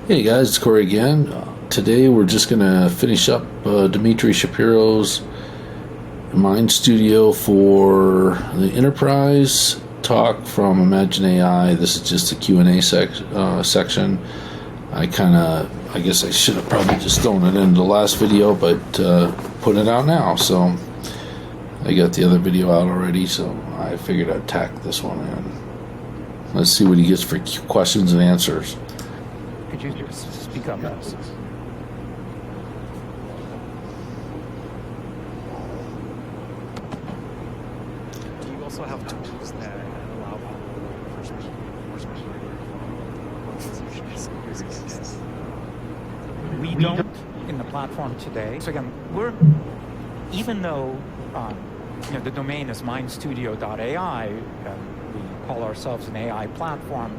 Hey guys, it's Corey again. Today we're just going to finish up Dimitri Shapiro's Mind Studio for the Enterprise talk from Imagine AI. This is just a Q&A section. I guess I should have probably just thrown it in the last video, but put it out now. So I got the other video out already, so I figured I'd tack this one in. Let's see what he gets for questions and answers. Could you speak up? Yes. Do you also have tools that allow for We don't in the platform today. So again, even though the domain is mindstudio.ai, we call ourselves an AI platform.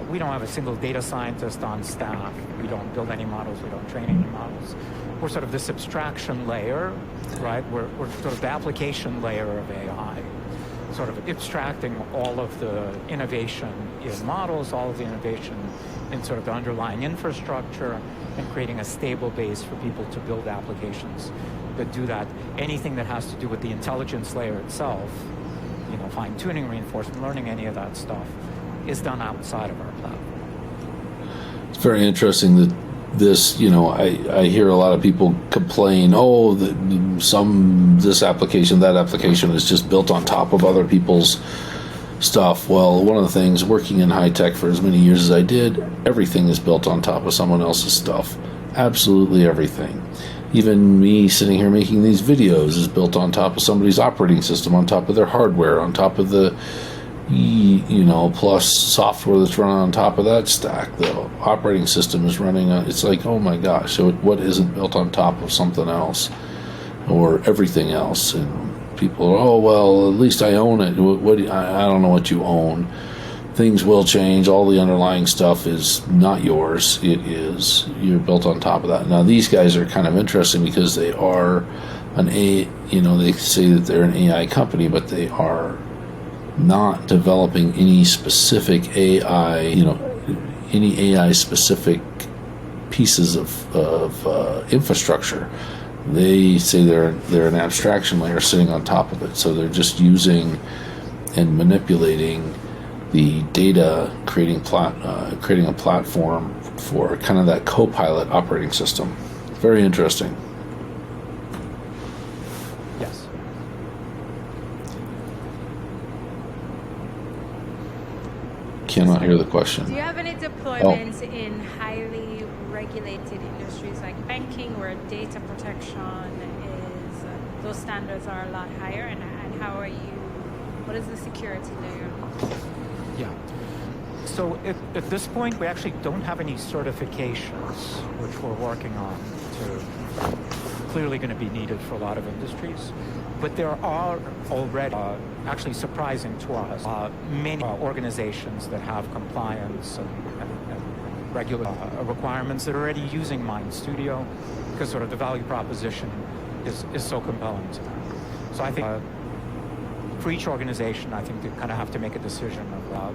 We don't have a single data scientist on staff. We don't build any models. We don't train any models. We're sort of this abstraction layer, right? We're sort of the application layer of AI, sort of abstracting all of the innovation in models, all of the innovation in sort of the underlying infrastructure, and creating a stable base for people to build applications that do that. Anything that has to do with the intelligence layer itself, fine-tuning, reinforcement learning, any of that stuff, is done outside of our platform. It's very interesting that this, I hear a lot of people complain, this application, that application is just built on top of other people's stuff. Well, one of the things, working in high tech for as many years as I did, everything is built on top of someone else's stuff. Absolutely everything. Even me sitting here making these videos is built on top of somebody's operating system, on top of their hardware, on top of the plus software that's running on top of that stack. The operating system is running on, it's like, oh my gosh, so what isn't built on top of something else or everything else? And people are, at least I own it. I don't know what you own. Things will change. All the underlying stuff is not yours. You're built on top of that. Now these guys are kind of interesting because they are they say that they're an AI company, but they are not developing any specific AI, any AI specific pieces of infrastructure. They say they're an abstraction layer sitting on top of it. So they're just using and manipulating the data, creating a platform for kind of that co-pilot operating system. Very interesting. Yes. Cannot hear the question. Do you have any deployments in highly regulated industries like banking, where data protection is, those standards are a lot higher, and what is the security layer? Yeah. So at this point, we actually don't have any certifications, which we're working on, clearly going to be needed for a lot of industries. But there are already, actually surprising to us, many organizations that have compliance and regular requirements that are already using Mind Studio, because sort of the value proposition is so compelling to them. So I think for each organization, I think they kind of have to make a decision about,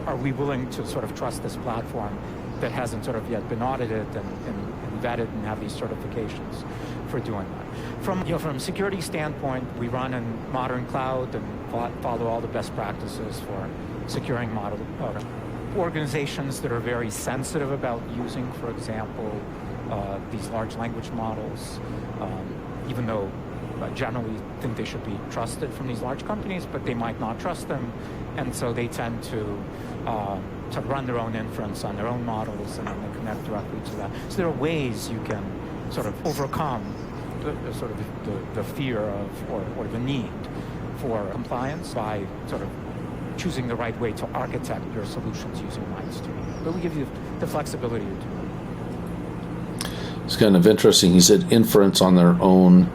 are we willing to sort of trust this platform that hasn't sort of yet been audited and vetted and have these certifications for doing that. From a security standpoint, we run in modern cloud and follow all the best practices for securing model organizations that are very sensitive about using, for example, these large language models, even though generally think they should be trusted from these large companies, but they might not trust them, and so they tend to run their own inference on their own models and then they connect directly to that. So there are ways you can sort of overcome the fear of or the need for compliance by sort of choosing the right way to architect your solutions using Mind Studio. But we give you the flexibility to do it. It's kind of interesting. He said inference on their own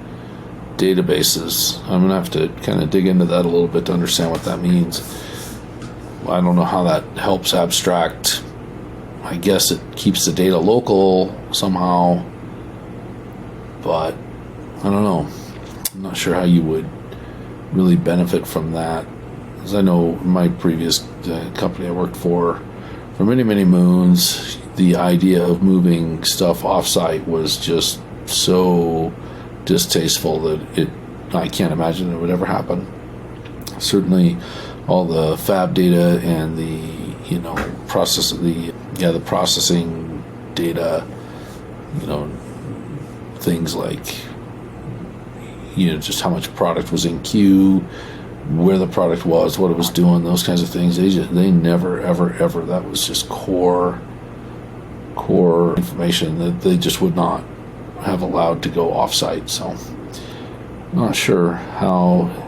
databases. I'm going to have to kind of dig into that a little bit to understand what that means. I don't know how that helps abstract. I guess it keeps the data local somehow, but I don't know. I'm not sure how you would really benefit from that. As I know, my previous company I worked for for many, many moons, the idea of moving stuff offsite was just so distasteful that I can't imagine it would ever happen. Certainly, all the fab data and the processing data, things like just how much product was in queue, where the product was, what it was doing, those kinds of things. They never ever that was just core information that they just would not have allowed to go offsite. So I'm not sure how.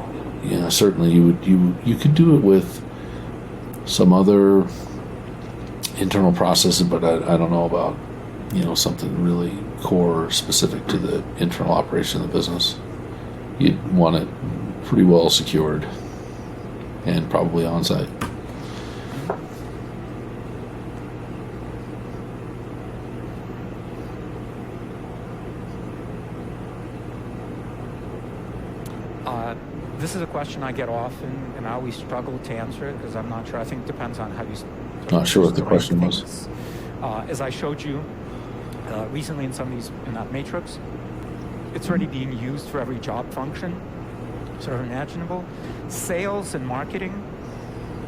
Certainly you could do it with some other internal processes, but I don't know about something really core specific to the internal operation of the business. You'd want it pretty well secured and probably on site. This is a question I get often, and I always struggle to answer it because I'm not sure. I think it depends on how you. Not sure what the question was. As I showed you recently in that matrix, it's already being used for every job function, sort of imaginable. Sales and marketing,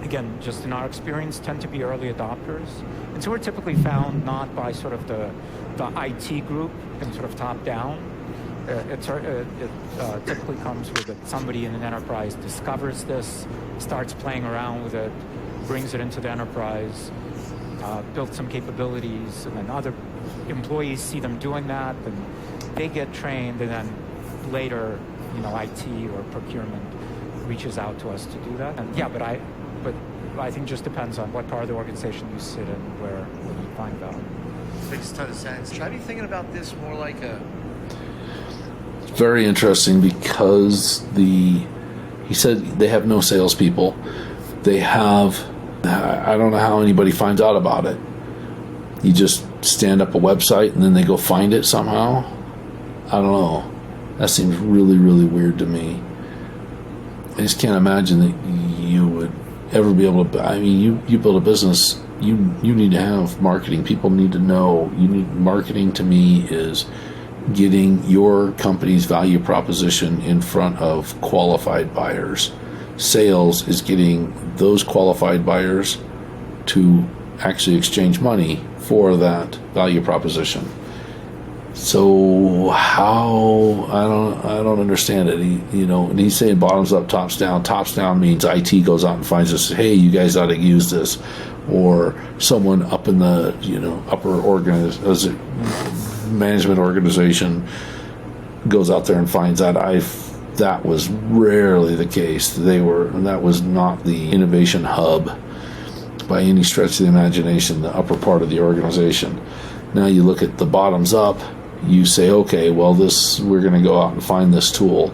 again, just in our experience, tend to be early adopters, and so we're typically found not by sort of the IT group and sort of top down. It typically comes with it. Somebody in an enterprise discovers this, starts playing around with it, brings it into the enterprise, builds some capabilities, and then other employees see them doing that, and they get trained, and then later, IT or procurement reaches out to us to do that. And but I think it just depends on what part of the organization you sit in, where you find value. Makes a ton of sense. Should I be thinking about this more like a... Very interesting because he said they have no salespeople. They have, I don't know how anybody finds out about it. You just stand up a website and then they go find it somehow. I don't know. That seems really, really weird to me. I just can't imagine that you would ever be able to. I mean, you build a business. You need to have marketing. People need to know. Marketing to me is getting your company's value proposition in front of qualified buyers. Sales is getting those qualified buyers to actually exchange money for that value proposition. So how I don't understand it. And he's saying bottoms up, tops down. Tops down means IT goes out and finds this. Hey, you guys ought to use this, or someone up in the upper management organization goes out there and finds that. That was rarely the case. That was not the innovation hub by any stretch of the imagination, the upper part of the organization. Now you look at the bottoms up, you say, okay, well, we're going to go out and find this tool.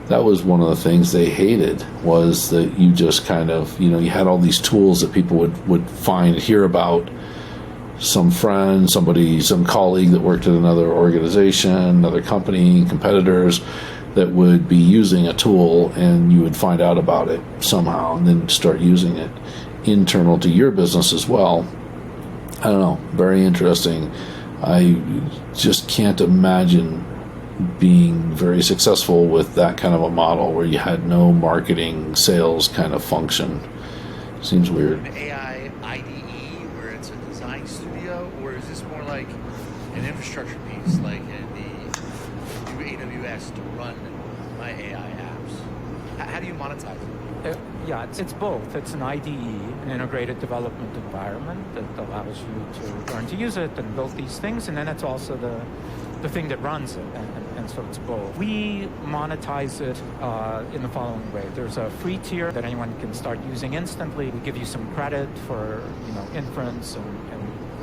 That was one of the things they hated, was that you just kind of, you had all these tools that people would hear about. Some friend, some colleague that worked at another organization, another company, competitors that would be using a tool, and you would find out about it somehow and then start using it internal to your business as well. I don't know. Very interesting. I just can't imagine being very successful with that kind of a model where you had no marketing, sales kind of function. Seems weird. An AI IDE where it's a design studio, or is this more like an infrastructure piece, like the new AWS to run my AI apps? How do you monetize it? It's both. It's an IDE, an integrated development environment that allows you to learn to use it and build these things, and then it's also the thing that runs it, and so it's both. We monetize it in the following way. There's a free tier that anyone can start using instantly. We give you some credit for inference and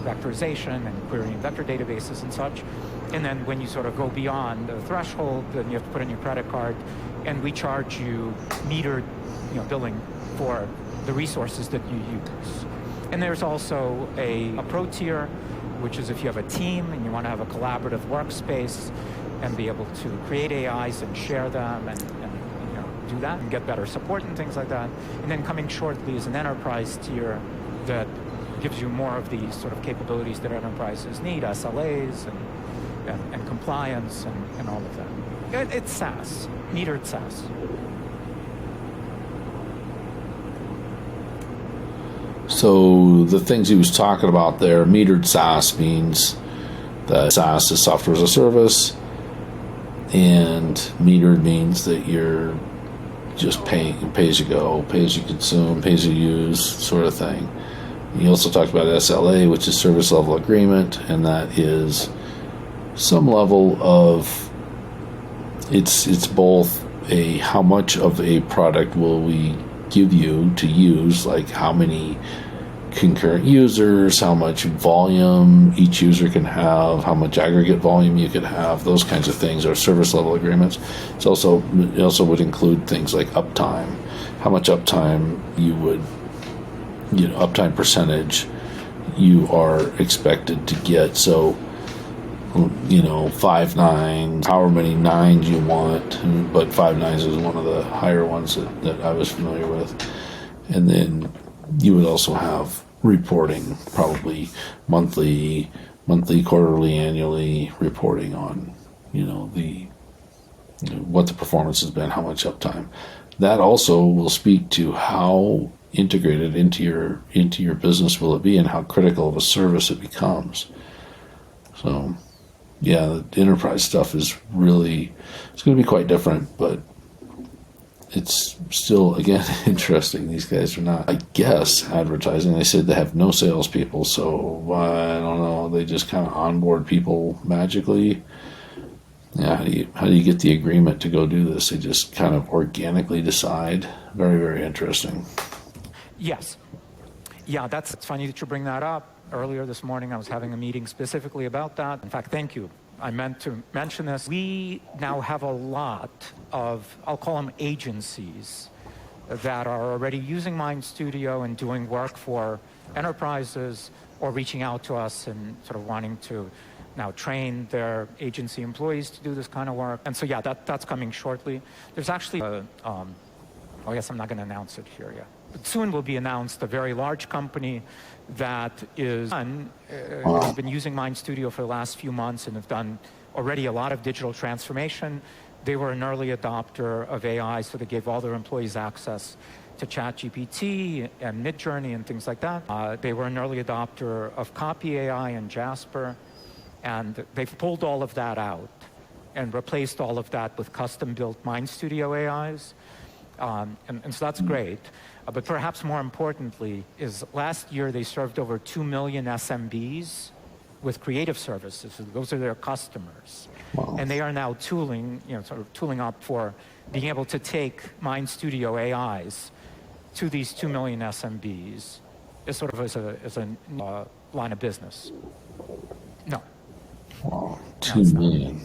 vectorization and querying vector databases and such. And then when you sort of go beyond the threshold, then you have to put in your credit card, and we charge you metered billing for the resources that you use. And there's also a pro tier, which is if you have a team and you want to have a collaborative workspace and be able to create AIs and share them and do that and get better support and things like that. And then coming shortly is an enterprise tier that gives you more of these sort of capabilities that enterprises need, SLAs and compliance and all of that. It's SaaS, metered SaaS. So the things he was talking about there, metered SaaS means that SaaS is software as a service, and metered means that you're just paying, pay as you go, pay as you consume, pay as you use sort of thing. He also talked about SLA, which is service level agreement, and that is some level of, it's both a how much of a product will we give you to use, like how many concurrent users, how much volume each user can have, how much aggregate volume you could have, those kinds of things are service level agreements. It also would include things like uptime, how much uptime you would, uptime percentage you are expected to get. So 5 nines, however many nines you want, but 5 nines is one of the higher ones that I was familiar with. And then you would also have reporting, probably monthly, quarterly, annually reporting on, what the performance has been, how much uptime. That also will speak to how integrated into your business will it be, and how critical of a service it becomes. So, yeah, the enterprise stuff is really, it's going to be quite different, but it's still, again, interesting. These guys are not, I guess, advertising. They said they have no salespeople, so I don't know. They just kind of onboard people magically. Yeah, how do you get the agreement to go do this? They just kind of organically decide. Very, very interesting. Yes. Yeah, it's funny that you bring that up. Earlier this morning, I was having a meeting specifically about that. In fact, thank you. I meant to mention this. We now have a lot of, I'll call them agencies, that are already using Mind Studio and doing work for enterprises, or reaching out to us and sort of wanting to now train their agency employees to do this kind of work. And so, yeah, that's coming shortly. There's actually I guess I'm not going to announce it here yet. But soon will be announced a very large company that has been using Mind Studio for the last few months and have done already a lot of digital transformation. They were an early adopter of AI, so they gave all their employees access to ChatGPT and Midjourney and things like that. They were an early adopter of Copy AI and Jasper, and they've pulled all of that out and replaced all of that with custom-built Mind Studio AIs. And so that's great. But perhaps more importantly is last year they served over 2 million SMBs with creative services. So those are their customers. Wow. And they are now tooling up for being able to take Mind Studio AIs to these 2 million SMBs as a line of business. No. Wow, 2 million.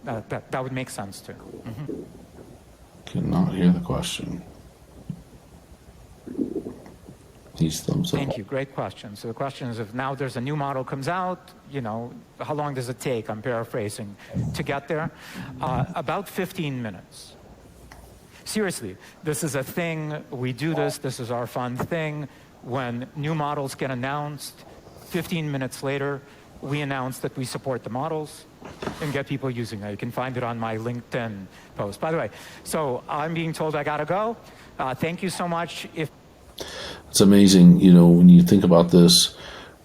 That would make sense too. Mm-hmm. Cannot hear the question. These thumbs up. Thank you. Great question. So the question is, if now there's a new model comes out, how long does it take, I'm paraphrasing, to get there? About 15 minutes. Seriously, this is a thing. We do this. This is our fun thing. When new models get announced, 15 minutes later, we announce that we support the models and get people using it. You can find it on my LinkedIn post. By the way, so I'm being told I gotta go. Thank you so much. It's amazing, when you think about this,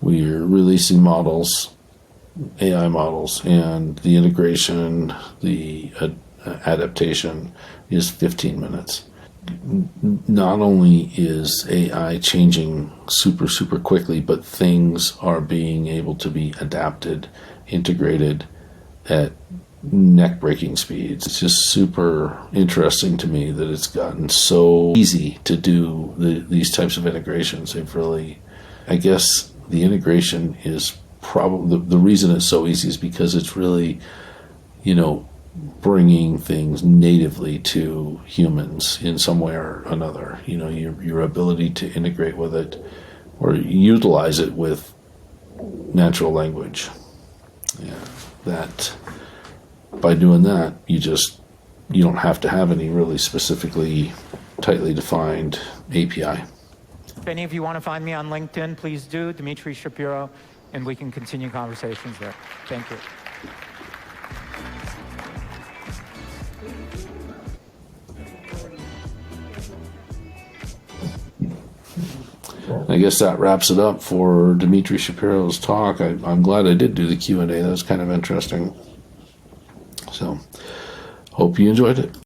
we're releasing models, AI models, and the integration, the adaptation is 15 minutes. Not only is AI changing super, super quickly, but things are being able to be adapted, integrated at neck-breaking speeds. It's just super interesting to me that it's gotten so easy to do these types of integrations. They've really, I guess the integration is probably, the reason it's so easy is because it's really, bringing things natively to humans in some way or another. Your ability to integrate with it or utilize it with natural language. Yeah, that by doing that, you don't have to have any really specifically tightly defined API. If any of you want to find me on LinkedIn, please do, Dimitri Shapiro, and we can continue conversations there. Thank you. I guess that wraps it up for Dimitri Shapiro's talk. I'm glad I did do the Q&A. That was kind of interesting. So, hope you enjoyed it.